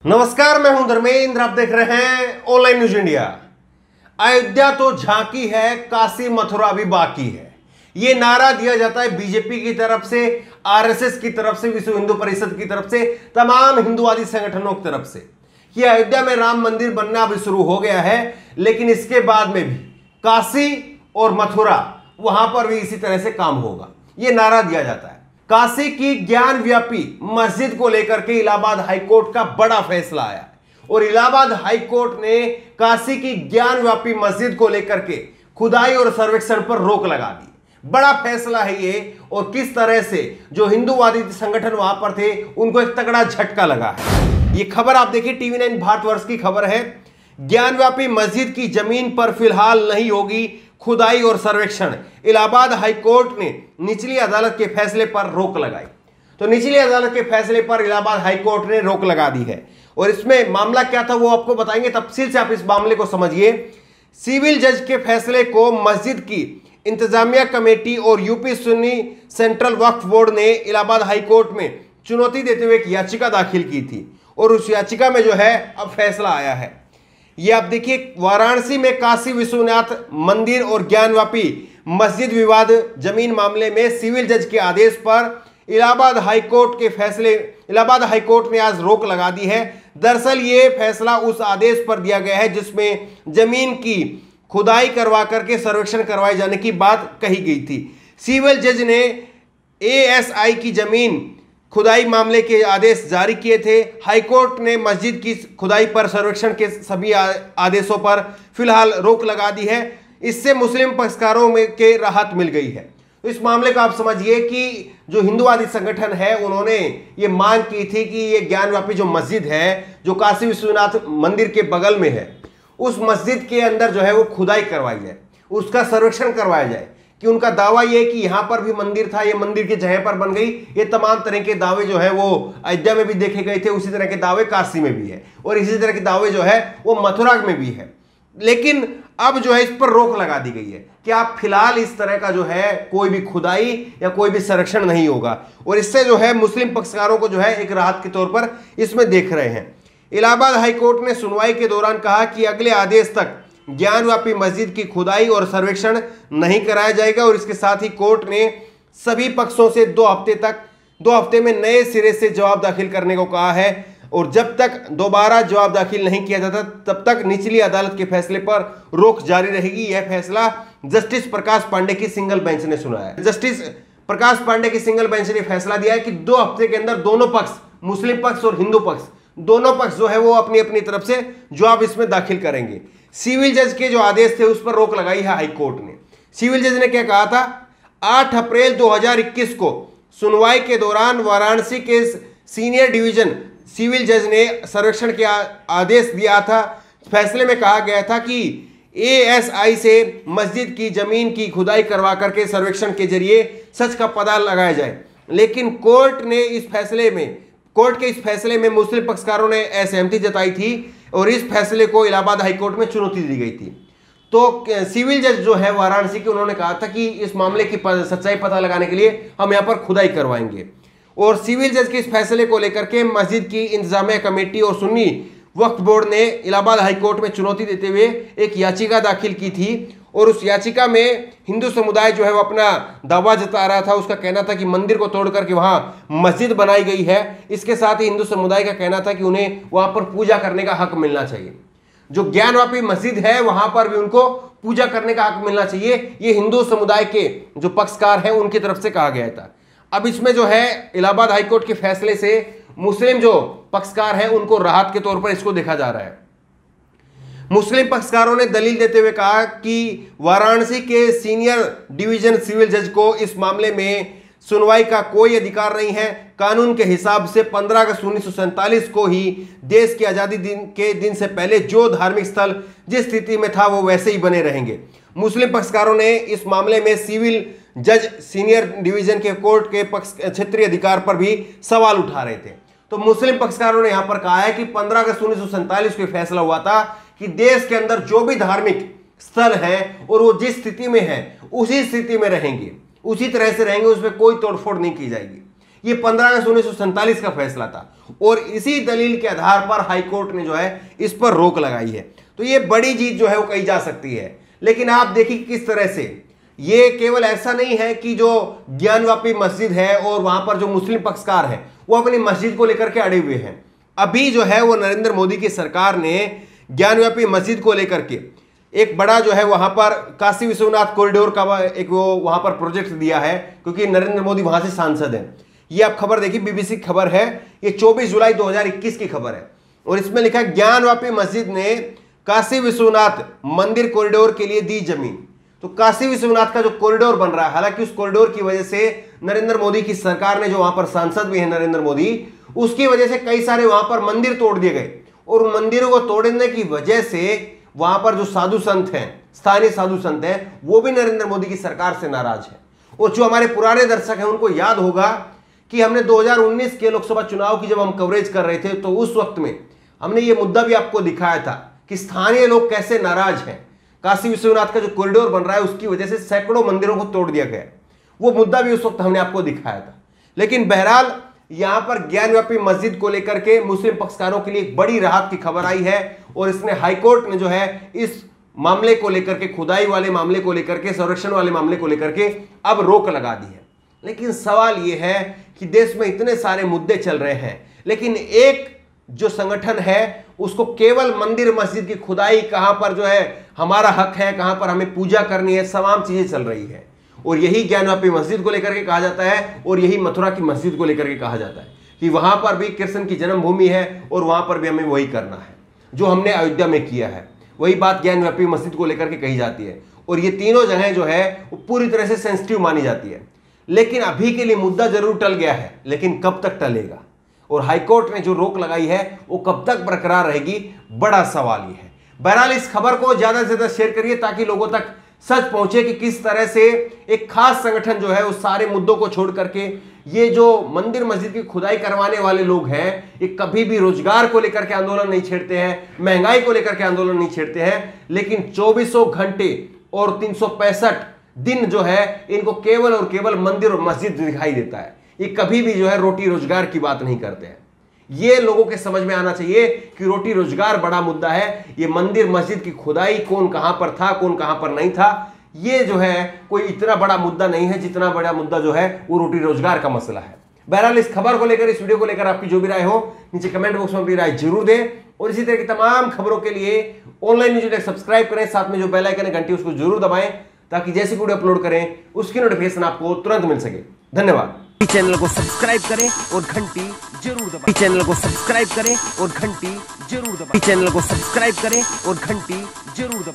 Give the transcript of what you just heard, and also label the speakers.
Speaker 1: नमस्कार, मैं हूं धर्मेंद्र। आप देख रहे हैं ऑनलाइन न्यूज इंडिया। अयोध्या तो झांकी है, काशी मथुरा भी बाकी है। यह नारा दिया जाता है बीजेपी की तरफ से, आरएसएस की तरफ से, विश्व हिंदू परिषद की तरफ से, तमाम हिंदुवादी संगठनों की तरफ से कि अयोध्या में राम मंदिर बनना अब शुरू हो गया है। लेकिन इसके बाद में भी काशी और मथुरा, वहां पर भी इसी तरह से काम होगा, यह नारा दिया जाता है। काशी की ज्ञान व्यापी मस्जिद को लेकर के इलाहाबाद हाईकोर्ट का बड़ा फैसला आया है और इलाहाबाद हाईकोर्ट ने काशी की ज्ञान व्यापी मस्जिद को लेकर के खुदाई और सर्वेक्षण पर रोक लगा दी। बड़ा फैसला है ये, और किस तरह से जो हिंदूवादी संगठन वहां पर थे उनको एक तगड़ा झटका लगा है। ये खबर आप देखिए, TV9 भारतवर्ष की खबर है। ज्ञान व्यापी मस्जिद की जमीन पर फिलहाल नहीं होगी खुदाई और सर्वेक्षण। इलाहाबाद हाईकोर्ट ने निचली अदालत के फैसले पर रोक लगाई। तो निचली अदालत के फैसले पर इलाहाबाद हाईकोर्ट ने रोक लगा दी है और इसमें मामला क्या था वो आपको बताएंगे। तफसील से आप इस मामले को समझिए। सिविल जज के फैसले को मस्जिद की इंतजामिया कमेटी और यूपी सुन्नी सेंट्रल वक्फ बोर्ड ने इलाहाबाद हाईकोर्ट में चुनौती देते हुए एक याचिका दाखिल की थी और उस याचिका में जो है अब फैसला आया है। ये आप देखिए, वाराणसी में काशी विश्वनाथ मंदिर और ज्ञानव्यापी मस्जिद विवाद जमीन मामले में सिविल जज के आदेश पर इलाहाबाद हाईकोर्ट ने आज रोक लगा दी है। दरअसल ये फैसला उस आदेश पर दिया गया है जिसमें जमीन की खुदाई करवा करके सर्वेक्षण करवाए जाने की बात कही गई थी। सिविल जज ने ASI की जमीन खुदाई मामले के आदेश जारी किए थे। हाईकोर्ट ने मस्जिद की खुदाई पर सर्वेक्षण के सभी आदेशों पर फिलहाल रोक लगा दी है। इससे मुस्लिम पक्षकारों में के राहत मिल गई है। तो इस मामले को आप समझिए कि जो हिंदूवादी संगठन है उन्होंने ये मांग की थी कि ये ज्ञानव्यापी जो मस्जिद है जो काशी विश्वनाथ मंदिर के बगल में है, उस मस्जिद के अंदर जो है वो खुदाई करवाई जाए, उसका सर्वेक्षण करवाया जाए। कि उनका दावा यह है कि यहां पर भी मंदिर था, ये मंदिर की जगह पर बन गई। ये तमाम तरह के दावे जो है वो अयोध्या में भी देखे गए थे, उसी तरह के दावे काशी में भी है और इसी तरह के दावे जो है वो मथुरा में भी है। लेकिन अब जो है इस पर रोक लगा दी गई है कि आप फिलहाल इस तरह का जो है कोई भी खुदाई या कोई भी संरक्षण नहीं होगा और इससे जो है मुस्लिम पक्षकारों को जो है एक राहत के तौर पर इसमें देख रहे हैं। इलाहाबाद हाईकोर्ट ने सुनवाई के दौरान कहा कि अगले आदेश तक ज्ञानव्यापी मस्जिद की खुदाई और सर्वेक्षण नहीं कराया जाएगा और इसके साथ ही कोर्ट ने सभी पक्षों से 2 हफ्ते में नए सिरे से जवाब दाखिल करने को कहा है और जब तक दोबारा जवाब दाखिल नहीं किया जाता तब तक निचली अदालत के फैसले पर रोक जारी रहेगी। यह फैसला जस्टिस प्रकाश पांडे की सिंगल बेंच ने सुना है। जस्टिस प्रकाश पांडे की सिंगल बेंच ने फैसला दिया है कि 2 हफ्ते के अंदर दोनों पक्ष, मुस्लिम पक्ष और हिंदू पक्ष, दोनों पक्ष जो है वो अपनी अपनी तरफ से जवाब इसमें दाखिल करेंगे। सिविल जज के जो आदेश थे उस पर रोक लगाई है हाईकोर्ट ने। सिविल जज ने क्या कहा था? 8 अप्रैल 2021 को सुनवाई के दौरान वाराणसी के सीनियर डिवीजन सिविल जज ने सर्वेक्षण के आदेश दिया था। फैसले में कहा गया था कि ASI से मस्जिद की जमीन की खुदाई करवा करके सर्वेक्षण के जरिए सच का पता लगाया जाए। लेकिन कोर्ट के इस फैसले में मुस्लिम पक्षकारों ने असहमति जताई थी और इस फैसले को इलाहाबाद हाईकोर्ट में चुनौती दी गई थी। तो सिविल जज जो है वाराणसी के, उन्होंने कहा था कि इस मामले की सच्चाई पता लगाने के लिए हम यहां पर खुदाई करवाएंगे। और सिविल जज के इस फैसले को लेकर के मस्जिद की इंतजामिया कमेटी और सुन्नी वक्फ बोर्ड ने इलाहाबाद हाईकोर्ट में चुनौती देते हुए एक याचिका दाखिल की थी और उस याचिका में हिंदू समुदाय जो है वो अपना दावा जता रहा था। उसका कहना था कि मंदिर को तोड़ करके वहां मस्जिद बनाई गई है। इसके साथ ही हिंदू समुदाय का कहना था कि उन्हें वहां पर पूजा करने का हक मिलना चाहिए। जो ज्ञानव्यापी मस्जिद है वहां पर भी उनको पूजा करने का हक मिलना चाहिए। ये हिंदू समुदाय के जो पक्षकार हैं उनकी तरफ से कहा गया था। अब इसमें जो है इलाहाबाद हाईकोर्ट के फैसले से मुस्लिम जो पक्षकार हैं उनको राहत के तौर पर इसको देखा जा रहा है। मुस्लिम पक्षकारों ने दलील देते हुए कहा कि वाराणसी के सीनियर डिवीजन सिविल जज को इस मामले में सुनवाई का कोई अधिकार नहीं है। कानून के हिसाब से 15 अगस्त 1947 को ही देश की आज़ादी के दिन से पहले जो धार्मिक स्थल जिस स्थिति में था वो वैसे ही बने रहेंगे। मुस्लिम पक्षकारों ने इस मामले में सिविल जज सीनियर डिवीजन के कोर्ट के क्षेत्रीय अधिकार पर भी सवाल उठा रहे थे। तो मुस्लिम पक्षकारों ने यहां पर कहा है कि 15 अगस्त 1947 को फैसला हुआ था कि देश के अंदर जो भी धार्मिक स्थल है और वो जिस स्थिति में है उसी स्थिति में रहेंगे, उसी तरह से रहेंगे, उसमें कोई तोड़फोड़ नहीं की जाएगी। ये 15 अगस्त 1947 का फैसला था और इसी दलील के आधार पर हाईकोर्ट ने जो है इस पर रोक लगाई है। तो ये बड़ी जीत जो है वो कही जा सकती है। लेकिन आप देखिए किस तरह से ये केवल ऐसा नहीं है कि जो ज्ञानवापी मस्जिद है और वहां पर जो मुस्लिम पक्षकार है वो अपनी मस्जिद को लेकर के अड़े हुए हैं। अभी जो है वो नरेंद्र मोदी की सरकार ने ज्ञानवापी मस्जिद को लेकर के एक बड़ा जो है वहां पर काशी विश्वनाथ कॉरिडोर का एक वो वहां पर प्रोजेक्ट दिया है, क्योंकि नरेंद्र मोदी वहां से सांसद हैं। ये आप खबर देखिए, बीबीसी खबर है, ये 24 जुलाई 2021 की खबर है और इसमें लिखा है ज्ञानवापी मस्जिद ने काशी विश्वनाथ मंदिर कॉरिडोर के लिए दी जमीन। तो काशी विश्वनाथ का जो कॉरिडोर बन रहा है, हालांकि उस कॉरिडोर की वजह से नरेंद्र मोदी की सरकार ने, जो वहां पर सांसद भी है नरेंद्र मोदी, उसकी वजह से कई सारे वहां पर मंदिर तोड़ दिए गए और उन मंदिरों को तोड़ने की वजह से वहां पर जो साधु संत हैं, स्थानीय साधु संत हैं, वो भी नरेंद्र मोदी की सरकार से नाराज है। और जो हमारे पुराने दर्शक हैं उनको याद होगा कि हमने 2019 के लोकसभा चुनाव की जब हम कवरेज कर रहे थे तो उस वक्त में हमने ये मुद्दा भी आपको दिखाया था कि स्थानीय लोग कैसे नाराज हैं। काशी विश्वनाथ का जो कॉरिडोर बन रहा है उसकी वजह से सैकड़ों मंदिरों को तोड़ दिया गया, वो मुद्दा भी उस वक्त हमने आपको दिखाया था। लेकिन बहरहाल यहां पर ज्ञानवापी मस्जिद को लेकर के मुस्लिम पक्षकारों के लिए एक बड़ी राहत की खबर आई है और इसने हाईकोर्ट ने जो है इस मामले को लेकर के, खुदाई वाले मामले को लेकर के, संरक्षण वाले मामले को लेकर के अब रोक लगा दी है। लेकिन सवाल यह है कि देश में इतने सारे मुद्दे चल रहे हैं, लेकिन एक जो संगठन है उसको केवल मंदिर मस्जिद की खुदाई, कहां पर जो है हमारा हक है, कहां पर हमें पूजा करनी है, तमाम चीजें चल रही है। और यही ज्ञानवापी मस्जिद को लेकर के कहा जाता है और यही मथुरा की मस्जिद को लेकर के कहा जाता है कि वहां पर भी कृष्ण की जन्मभूमि है और वहां पर भी हमें वही करना है जो हमने अयोध्या में किया है। वही बात ज्ञानवापी मस्जिद को लेकर के कही जाती है और ये तीनों जगह जो है वो पूरी तरह से सेंसिटिव मानी जाती है। लेकिन अभी के लिए मुद्दा जरूर टल गया है, लेकिन कब तक टलेगा और हाईकोर्ट ने जो रोक लगाई है वो कब तक बरकरार रहेगी, बड़ा सवाल ये है। बहरहाल इस खबर को ज्यादा से ज्यादा शेयर करिए ताकि लोगों तक सच पहुंचे कि किस तरह से एक खास संगठन जो है उस सारे मुद्दों को छोड़ करके ये जो मंदिर मस्जिद की खुदाई करवाने वाले लोग हैं ये कभी भी रोजगार को लेकर के आंदोलन नहीं छेड़ते हैं, महंगाई को लेकर के आंदोलन नहीं छेड़ते हैं, लेकिन 2400 घंटे और 365 दिन जो है इनको केवल और केवल मंदिर और मस्जिद दिखाई देता है। ये कभी भी जो है रोटी रोजगार की बात नहीं करते हैं। ये लोगों के समझ में आना चाहिए कि रोटी रोजगार बड़ा मुद्दा है, ये मंदिर मस्जिद की खुदाई कौन कहां पर था, कौन कहां पर नहीं था, ये जो है कोई इतना बड़ा मुद्दा नहीं है जितना बड़ा मुद्दा जो है वो रोटी रोजगार का मसला है। बहरहाल इस खबर को लेकर, इस वीडियो को लेकर आपकी जो भी राय हो नीचे कमेंट बॉक्स में अपनी राय जरूर दें और इसी तरह की तमाम खबरों के लिए ऑनलाइन न्यूज़ डेस्क सब्सक्राइब करें, साथ में जो बेल आइकन है घंटी उसको जरूर दबाएं ताकि जैसी वीडियो अपलोड करें उसकी नोटिफिकेशन आपको तुरंत मिल सके। धन्यवाद।
Speaker 2: चैनल को सब्सक्राइब करें और घंटी जरूर दबाएं। चैनल को सब्सक्राइब करें और घंटी जरूर दबाएं। चैनल को सब्सक्राइब करें और घंटी जरूर दबाएं।